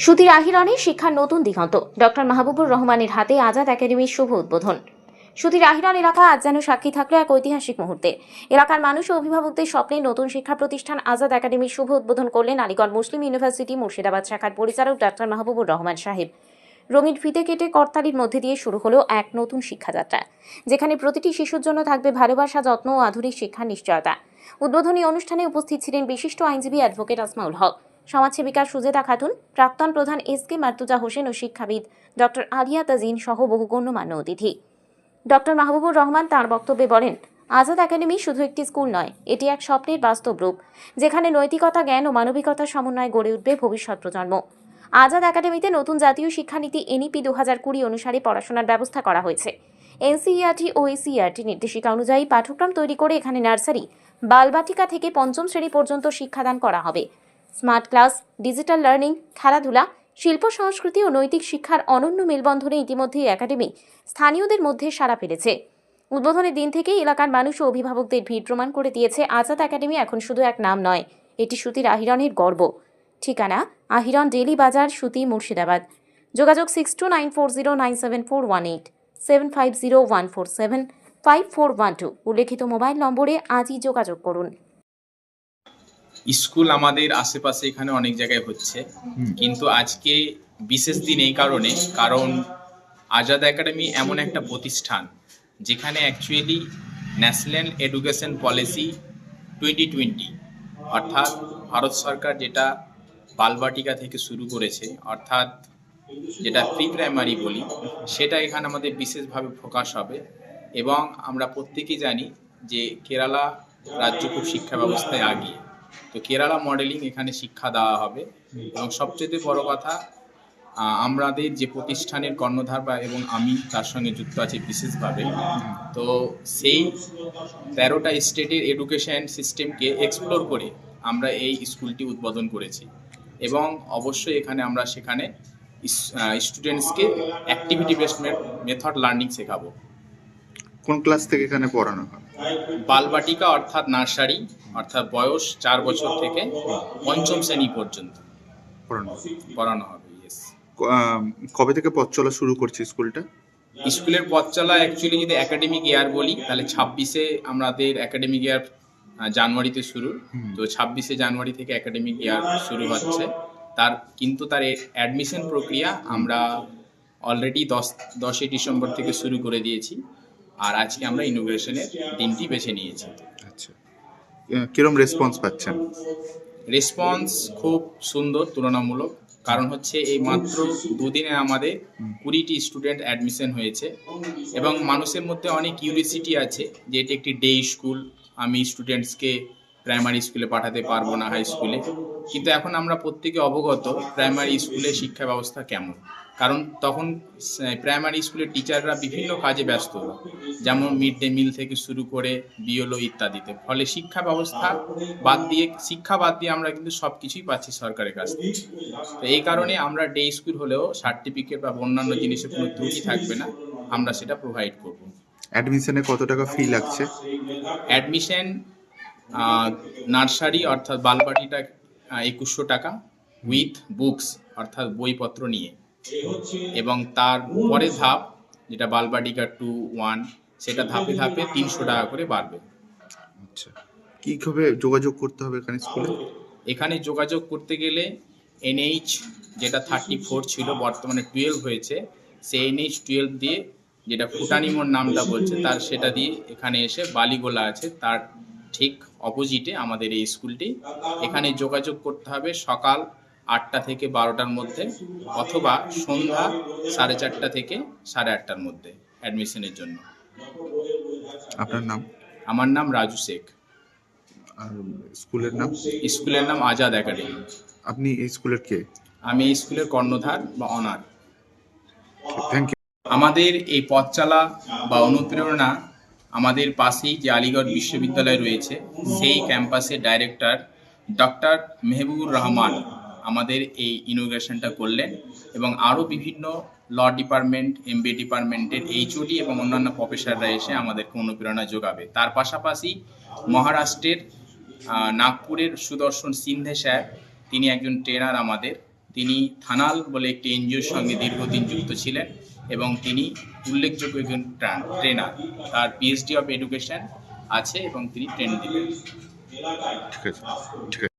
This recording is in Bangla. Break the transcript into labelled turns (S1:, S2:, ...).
S1: সুধীর আহিরনে শিক্ষার নতুন দিগন্ত। ডক্টর মাহবুবুর রহমানের হাতে আজাদ একাডেমির শুভ উদ্বোধন। সুধীর আহিরন এলাকা আজ যেন সাক্ষী থাকলো এক ঐতিহাসিক মুহূর্তে। এলাকার মানুষ ও অভিভাবকদের স্বপ্নে নতুন শিক্ষা প্রতিষ্ঠান আজাদ একাডেমির শুভ উদ্বোধন করলেন আলিগড় মুসলিম ইউনিভার্সিটি মুর্শিদাবাদ শাখার পরিচালক ডক্টর মাহবুবুর রহমান সাহেব। রঙিন ফিতে কেটে করতালির মধ্যে দিয়ে শুরু হলো এক নতুন শিক্ষাযাত্রা, যেখানে প্রতিটি শিশুর জন্য থাকবে ভালোবাসা, যত্ন ও আধুনিক শিক্ষার নিশ্চয়তা। উদ্বোধনী অনুষ্ঠানে উপস্থিত ছিলেন বিশিষ্ট আইনজীবী অ্যাডভোকেট আসমাউল হক, সমাজসেবিকা সুজেতা খাতুন, প্রাক্তন প্রধান এস.কে মার্তুজা হোসেন ও শিক্ষাবিদ ডক্টর আলিয়া তাজিন সহ বহু গণ্যমান্য অতিথি। ডক্টর মাহবুবুর রহমান তাঁর বক্তব্যে বলেন, আজাদ একাডেমি শুধু একটি স্কুল নয়, এটি এক স্বপ্নের বাস্তব রূপ, যেখানে নৈতিকতা, জ্ঞান ও মানবিকতার সমন্বয়ে গড়ে উঠবে ভবিষ্যৎ প্রজন্ম। আজাদ একাডেমিতে নতুন জাতীয় শিক্ষানীতি এনইপি 2020 অনুসারে পড়াশোনার ব্যবস্থা করা হয়েছে। এনসিইআরটি ও এসিইআরটি নির্দেশিকা অনুযায়ী পাঠ্যক্রম তৈরি করে এখানে নার্সারি, বালবাটিকা থেকে পঞ্চম শ্রেণী পর্যন্ত শিক্ষাদান করা হবে। স্মার্ট ক্লাস, ডিজিটাল লার্নিং, খেলাধুলা, শিল্প সংস্কৃতি ও নৈতিক শিক্ষার অনন্য মেলবন্ধনে ইতিমধ্যেই একাডেমি স্থানীয়দের মধ্যে সাড়া ফেলেছে। উদ্বোধনের দিন থেকেই এলাকার মানুষ ও অভিভাবকদের ভিড় প্রমাণ করে দিয়েছে আজাদ একাডেমি এখন শুধু এক নাম নয়, এটি সুধীর আহিরনের গর্ব। ঠিকানা: আহিরন ডেলি বাজার, সুতি, মুর্শিদাবাদ। যোগাযোগ 6294097418, 7501475412। উল্লেখিত মোবাইল নম্বরে আজই যোগাযোগ করুন।
S2: স্কুল আমাদের আশেপাশে এখানে অনেক জায়গায় হচ্ছে, কিন্তু আজকে বিশেষ দিন এই কারণ আজাদ একাডেমি এমন একটা প্রতিষ্ঠান যেখানে অ্যাকচুয়ালি ন্যাশনাল এডুকেশন পলিসি 2020 অর্থাৎ ভারত সরকার যেটা বালবাটিকা থেকে শুরু করেছে, অর্থাৎ যেটা প্রি প্রাইমারি বলি, সেটা এখানে আমাদের বিশেষভাবে ফোকাস হবে। এবং আমরা প্রত্যেকেই জানি যে কেরালা রাজ্য খুব শিক্ষা ব্যবস্থায় আগিয়ে, তো কেরালা মডেলিং এখানে শিক্ষা দেওয়া হবে। এবং সবচেয়ে বড় কথা, আমাদের যে প্রতিষ্ঠানের কর্ণধার এবং আমি তার সঙ্গে যুক্ত আছি বিশেষভাবে, তো সেই 13টা স্টেটের এডুকেশন সিস্টেমকে এক্সপ্লোর করে আমরা এই স্কুলটি উদ্বোধন করেছি। এবং অবশ্যই আমরা সেখানে স্টুডেন্টসকে অ্যাক্টিভিটি বেসড মেথড লার্নিং শেখাবো।
S3: কোন ক্লাস থেকে এখানে পড়ানো হয়?
S2: বালবাটিকা অর্থাৎ নার্সারি, অর্থাৎ বয়স 4 বছর থেকে পঞ্চম শ্রেণী পর্যন্ত পড়ানো হবে।
S3: কবে থেকে পথ চলা শুরু করছে স্কুলটা?
S2: স্কুলের পথ চলা অ্যাকচুয়ালি যদি একাডেমিক ইয়ার বলি, তাহলে 26-এ আমাদের একাডেমিক ইয়ার জানুয়ারিতে শুরু। তো 26শে জানুয়ারি থেকে একাডেমিক ইয়ার শুরু হচ্ছে। তার অ্যাডমিশন প্রক্রিয়া আমরা অলরেডি 10ই ডিসেম্বর থেকে শুরু করে দিয়েছি। আর আজকে আমরা ইনোগ্রেশনের দিনটি বেছে নিয়েছি।
S3: আচ্ছা, কিরকম রেসপন্স পাচ্ছেন?
S2: রেসপন্স খুব সুন্দর তুলনামূলক, কারণ হচ্ছে এই মাত্র দুদিনে আমাদের 20টি স্টুডেন্ট অ্যাডমিশন হয়েছে। এবং মানুষের মধ্যে অনেক কিউরিসিটি আছে যে এটি একটি ডে স্কুল, আমি স্টুডেন্টসকে প্রাইমারি স্কুলে পাঠাতে পারবো না, হাই স্কুলে। কিন্তু এখন আমরা প্রত্যেকে অবগত প্রাইমারি স্কুলের শিক্ষা ব্যবস্থা কেমন, কারণ তখন প্রাইমারি স্কুলের টিচাররা বিভিন্ন কাজে ব্যস্ত, যেমন মিড ডে মিল থেকে শুরু করে বিএলও ইত্যাদিতে। ফলে শিক্ষা বাদ দিয়ে আমরা কিন্তু সব কিছুই পাচ্ছি সরকারের কাছ থেকে। তো এই কারণে আমরা ডে স্কুল হলেও সার্টিফিকেট বা অন্যান্য জিনিসের কোনো ত্রুটি থাকবে না, আমরা সেটা প্রোভাইড করব।
S3: অ্যাডমিশনে কত টাকা ফি লাগছে?
S2: অ্যাডমিশন নার্সারি অর্থাৎ বালবাটিটা 2100 টাকা উইথ বুকস অর্থাৎ বইপত্র নিয়ে, এবং তার পরে ধাপ যেটা বালবাটিকা 2-1, সেটা ধাপে ধাপে 300 টাকা করে বাড়বে।
S3: আচ্ছা, কিভাবে যোগাযোগ করতে হবে এখানে স্কুলে?
S2: এখানে যোগাযোগ করতে গেলে NH যেটা 34 ছিল, বর্তমানে 12 হয়েছে, সেই NH 12 দিয়ে, যেটা ফুটানি মোড় নামটা বলছে, তার সেটা দিয়ে এখানে এসে বালিগোলা আছে, তার ঠিক অপোজিটে আমাদের এই স্কুলটি। এখানে যোগাযোগ করতে হবে সকাল 8টা থেকে 12টার মধ্যে, অথবা সন্ধ্যা 4:30 থেকে 8:30টার মধ্যে অ্যাডমিশনের জন্য।
S3: আপনার নাম?
S2: আমার নাম রাজু শেখ।
S3: আর স্কুলের নাম?
S2: স্কুলের নাম আজাদ একাডেমি।
S3: আপনি এই স্কুলের কে?
S2: আমি এই স্কুলের কর্ণধার বা অনার।
S3: Thank you.
S2: আমাদের এই পথ চলা বা অনুপ্রেরণা আমাদের পাশেই যে আলিগড় বিশ্ববিদ্যালয় রয়েছে, সেই ক্যাম্পাসের ডাইরেক্টর ডক্টর মেহবুবুর রহমান আমাদের এই ইনোগ্রেশনটা করলেন। এবং আরও বিভিন্ন ল ডিপার্টমেন্ট, MBA ডিপার্টমেন্টের HOD এবং অন্যান্য প্রফেসররা এসে আমাদেরকে অনুপ্রেরণা যোগাবে। তার পাশাপাশি মহারাষ্ট্রের নাগপুরের সুদর্শন সিন্ধে স্যার, তিনি একজন ট্রেনার আমাদের, তিনি থানাল বলে একটি এনজিওর সঙ্গে দীর্ঘদিন যুক্ত ছিলেন এবং তিনি উল্লেখযোগ্য একজন ট্রেনার। তার পিএইচডি অফ এডুকেশন আছে এবং তিনি ট্রেন দিবেন।
S3: ঠিক আছে, ঠিক আছে।